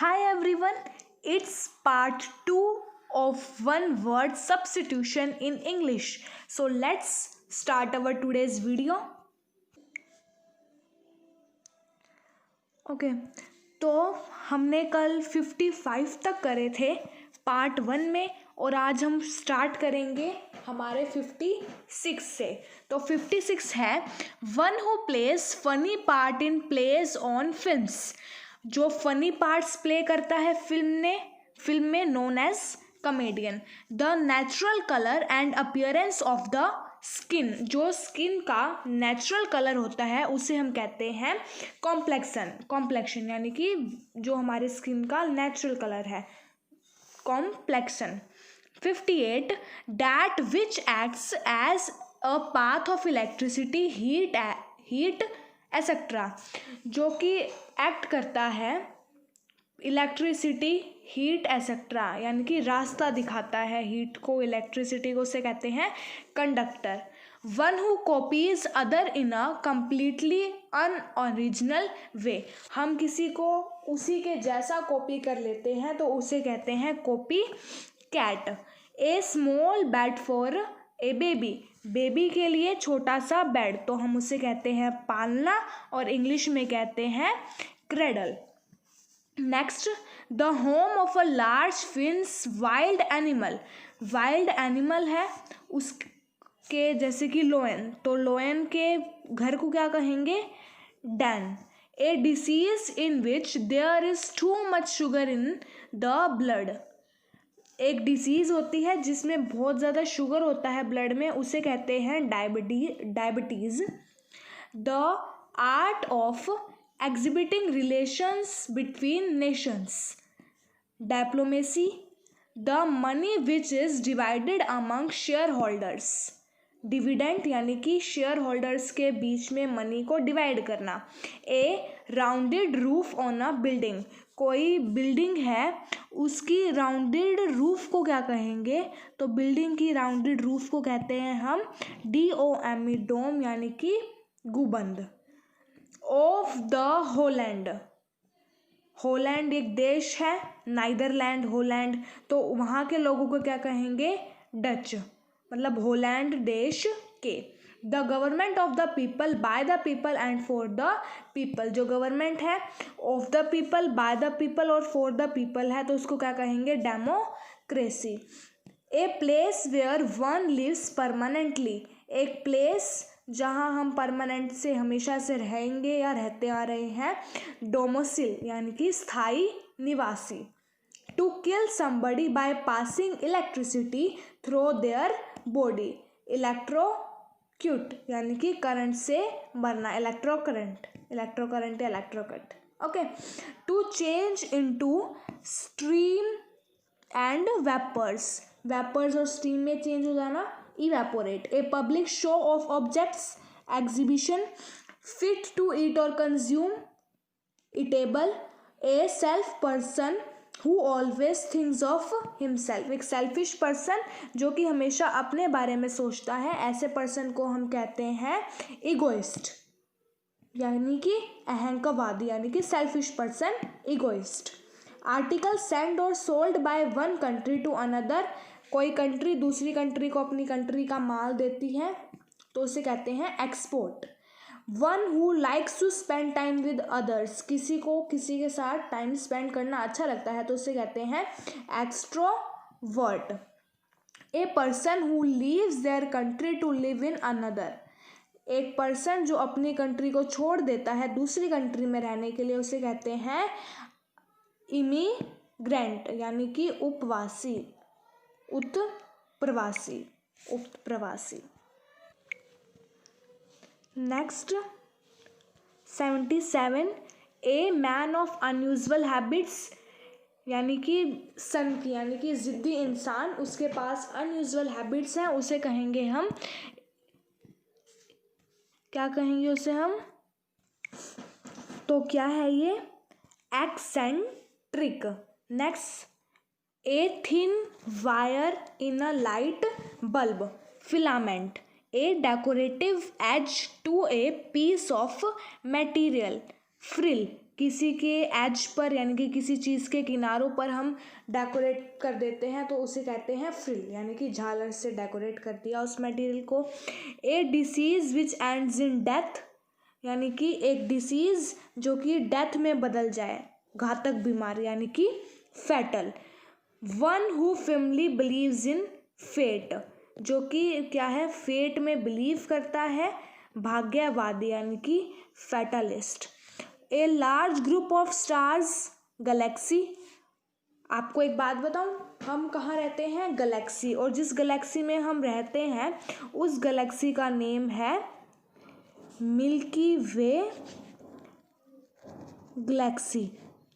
Hi everyone, it's part 2 of one word substitution in English. So let's start our today's video. Okay तो हमने कल 55 तक करे थे पार्ट 1 में और आज हम स्टार्ट करेंगे हमारे 56 से। तो 56 है one who plays funny part in plays on films. जो फनी पार्ट्स प्ले करता है फिल्म में known as comedian. The natural colour and appearance of the skin. जो स्किन का नेचुरल कलर होता है उसे हम कहते हैं कॉम्प्लेक्शन यानी कि जो हमारे स्किन का नेचुरल कलर है complexion. 58 that which acts as a path of electricity heat etcetera. जो कि एक्ट करता है इलेक्ट्रिसिटी हीट एक्सेट्रा यानी कि रास्ता दिखाता है हीट को इलेक्ट्रिसिटी को उसे कहते हैं conductor. One who copies other in a completely unoriginal way. हम किसी को उसी के जैसा कॉपी कर लेते हैं तो उसे कहते हैं copycat. A small bed for a baby के लिए छोटा सा बेड तो हम उसे कहते हैं पालना और इंग्लिश में कहते हैं cradle. Next the home of a large fins wild animal है उसके जैसे कि लोयन तो लोयन के घर को क्या कहेंगे den. A disease in which there is too much sugar in the blood. एक डिसीज़ होती है जिसमें बहुत ज़्यादा शुगर होता है ब्लड में उसे कहते हैं diabetes. The art of exhibiting relations between Nations diplomacy. The money which is divided among share holders. Dividend यानी कि शेयर होल्डर्स के बीच में मनी को डिवाइड करना। A rounded roof on a building. कोई बिल्डिंग है उसकी राउंडेड रूफ को क्या कहेंगे तो बिल्डिंग की राउंडेड रूफ को कहते हैं हम DOME डोम यानी कि गुंबद। ऑफ द होलैंड एक देश है नीदरलैंड होलैंड तो वहाँ के लोगों को क्या कहेंगे डच मतलब होलैंड देश के। The government of the people by the people and for the people. जो गवर्नमेंट है of the people by the people और फॉर द पीपल है तो उसको क्या कहेंगे democracy. A place where one lives permanently. एक प्लेस जहाँ हम परमानेंट से हमेशा से रहेंगे या रहते आ रहे हैं डोमिसाइल यानी कि स्थायी निवासी। To kill somebody by passing electricity through their body. Electrocute यानी कि करंट से मरना इलेक्ट्रोकरंट या electrocute. Okay to change into stream and vapours और स्टीम में चेंज हो जाना evaporate. A public show of objects exhibition fit to eat और consume eatable. A self person who always thinks of himself. एक सेल्फिश पर्सन जो कि हमेशा अपने बारे में सोचता है ऐसे पर्सन को हम कहते हैं इगोइस्ट यानी कि अहंकारवादी यानी कि selfish person egoist. Article send और sold by one country to another. कोई कंट्री दूसरी कंट्री को अपनी कंट्री का माल देती है तो उसे कहते हैं export. One who likes to spend time with others. किसी को किसी के साथ टाइम स्पेंड करना अच्छा लगता है तो उसे कहते हैं extrovert. A person who leaves their country to live in another. एक पर्सन जो अपनी कंट्री को छोड़ देता है दूसरी कंट्री में रहने के लिए उसे कहते हैं इमिग्रेंट यानी कि उत्प्रवासी। Next 77 a man of unusual habits यानी कि संत यानी कि जिद्दी इंसान उसके पास अनयूजुअल हैबिट्स हैं उसे कहेंगे हम क्या कहेंगे उसे हम तो क्या है ये eccentric. Next a thin wire in a light bulb filament. A decorative edge to a piece of material frill किसी के एज पर यानी कि किसी चीज़ के किनारों पर हम डेकोरेट कर देते हैं तो उसे कहते हैं फ्रिल, यानी कि झालर से डेकोरेट कर दिया उस मटेरियल को। A disease which ends in death, यानी कि एक डिसीज़ जो कि डेथ में बदल जाए, घातक बीमारी यानी कि fatal. One who firmly believes in fate, जो कि क्या है, फेट में बिलीव करता है, भाग्यवादी यानी कि fatalist. A large group of stars, Galaxy. आपको एक बात बताऊं, हम कहाँ रहते हैं, गैलेक्सी, और जिस गैलेक्सी में हम रहते हैं उस गैलेक्सी का नेम है मिल्की वे गैलेक्सी।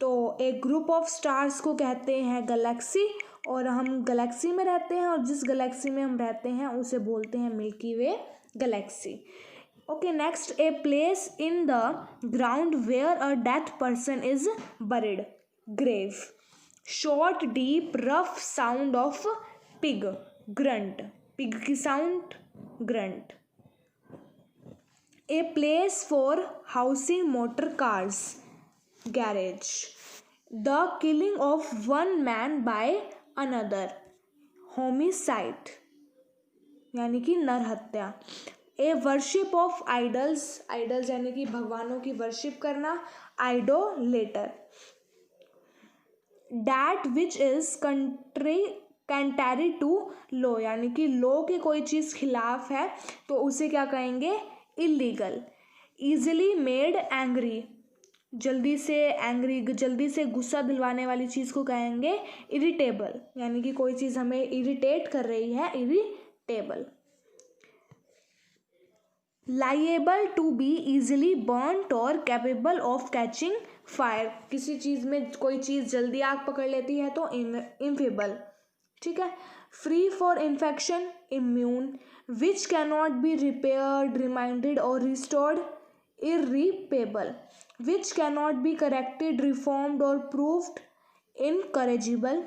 तो एक ग्रुप ऑफ स्टार्स को कहते हैं गैलेक्सी, और हम गैलेक्सी में रहते हैं, और जिस गैलेक्सी में हम रहते हैं उसे बोलते हैं milky way galaxy. Okay, next, a place in the ground where a death person is buried, grave. Short deep rough sound of pig, grunt, pig की sound grunt. A place for housing motor cars, garage. The killing of one man by another, homicide यानी कि नरहत्या। A worship of idols, idols यानी कि भगवानों की worship करना, idolater. That which is contrary to law, यानी कि लॉ के कोई चीज़ खिलाफ है तो उसे क्या कहेंगे, इलीगल। ईजिली मेड एंग्री, जल्दी से एंग्री, जल्दी से गुस्सा दिलवाने वाली चीज़ को कहेंगे इरिटेबल, यानी कि कोई चीज़ हमें इरिटेट कर रही है, irritable. Liable to be easily burnt और कैपेबल ऑफ कैचिंग फायर, किसी चीज़ में कोई चीज़ जल्दी आग पकड़ लेती है तो इनफेबल, ठीक है। Free for infection, immune. Which cannot be repaired, reminded और restored, irreparable. Which cannot be corrected, reformed और proved, incorrigible.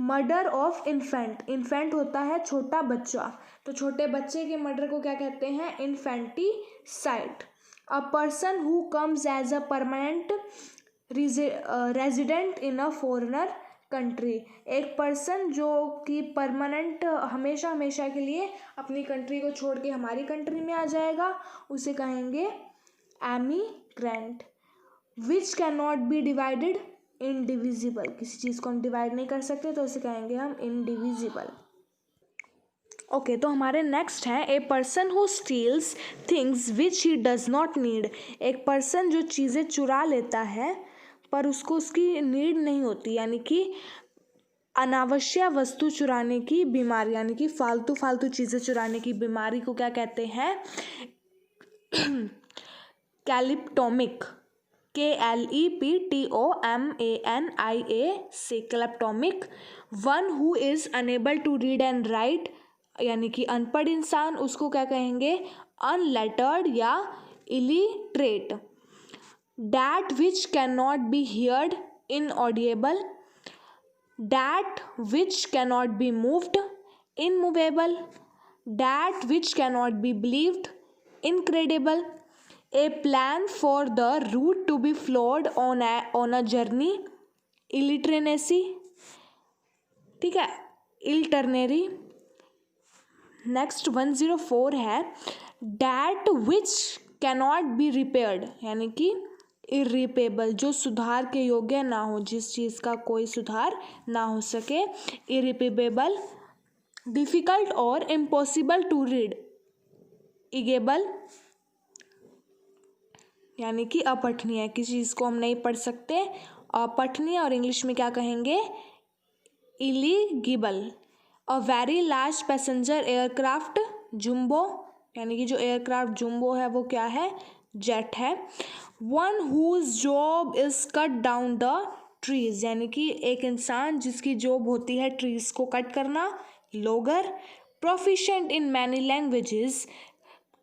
Murder of infant, infant होता है छोटा बच्चा, तो छोटे बच्चे के मर्डर को क्या कहते हैं, infanticide. A person who comes as a permanent resident in a foreigner country, एक पर्सन जो कि परमानेंट हमेशा हमेशा के लिए अपनी कंट्री को छोड़ के हमारी कंट्री में आ जाएगा, उसे कहेंगे emigrant. Which can not B divided, indivisible, किसी चीज़ को हम डिवाइड नहीं कर सकते तो उसे कहेंगे हम इनडिविजिबल। ओके, तो हमारे नेक्स्ट है ए person who steels things which he does not need, एक पर्सन जो चीज़ें चुरा लेता है पर उसको उसकी नीड नहीं होती, यानी कि अनावश्यक वस्तु चुराने की बीमारी, यानी कि फालतू फालतू चीज़ें चुराने की बीमारी को क्या कहते हैं, kleptomaniac, KLEPTOMANIAC, kleptomaniac. One who is unable to read and write, यानी कि अनपढ़ इंसान, उसको क्या कहेंगे, अनलेटर्ड या illiterate. That which can not be heard, inaudible. That which can not be moved, immovable. That which can not be believed, incredible. A plan for the route to be followed on a journey, illiteracy, ठीक है, इल्टरनरी। Next 104 है that which cannot be repaired, यानी कि इरिपेबल, जो सुधार के योग्य ना हो, जिस चीज़ का कोई सुधार ना हो सके, इरिपेबल। डिफ़िकल्ट और इम्पॉसिबल टू रीड, इगेबल, यानी कि अपठनीय, किसी चीज़ को हम नहीं पढ़ सकते, अपठनीय, और इंग्लिश में क्या कहेंगे, illegible. A very large passenger aircraft, jumbo, यानी कि जो एयरक्राफ्ट जुम्बो है वो क्या है, जेट है। One whose job is cut down the trees, यानी कि एक इंसान जिसकी जॉब होती है ट्रीज को कट करना, Logar. Proficient in many languages,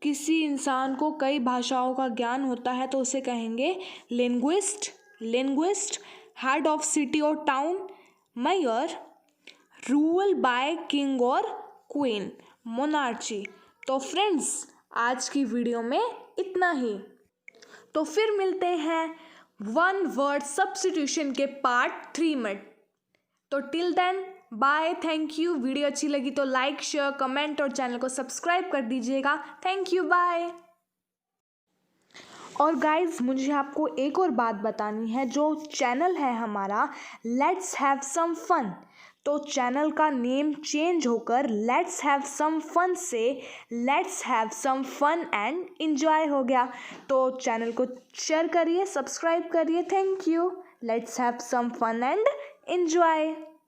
किसी इंसान को कई भाषाओं का ज्ञान होता है तो उसे कहेंगे linguist, linguist. Head of city और town, mayor. Rule by king और क्वीन, मोनार्ची। तो फ्रेंड्स, आज की वीडियो में इतना ही, तो फिर मिलते हैं वन वर्ड सब्स्टिट्यूशन के पार्ट 3 में। तो till then bye, thank you. Video अच्छी लगी तो लाइक शेयर कमेंट और चैनल को सब्सक्राइब कर दीजिएगा। Thank you, bye. और गाइज मुझे आपको एक और बात बतानी है, जो चैनल है हमारा लेट्स हैव सम फन, तो चैनल का नेम चेंज होकर लेट्स हैव सम फन से let's have some fun and enjoy हो गया। तो चैनल को शेयर करिए, सब्सक्राइब करिए। Thank you. Let's have some fun and enjoy.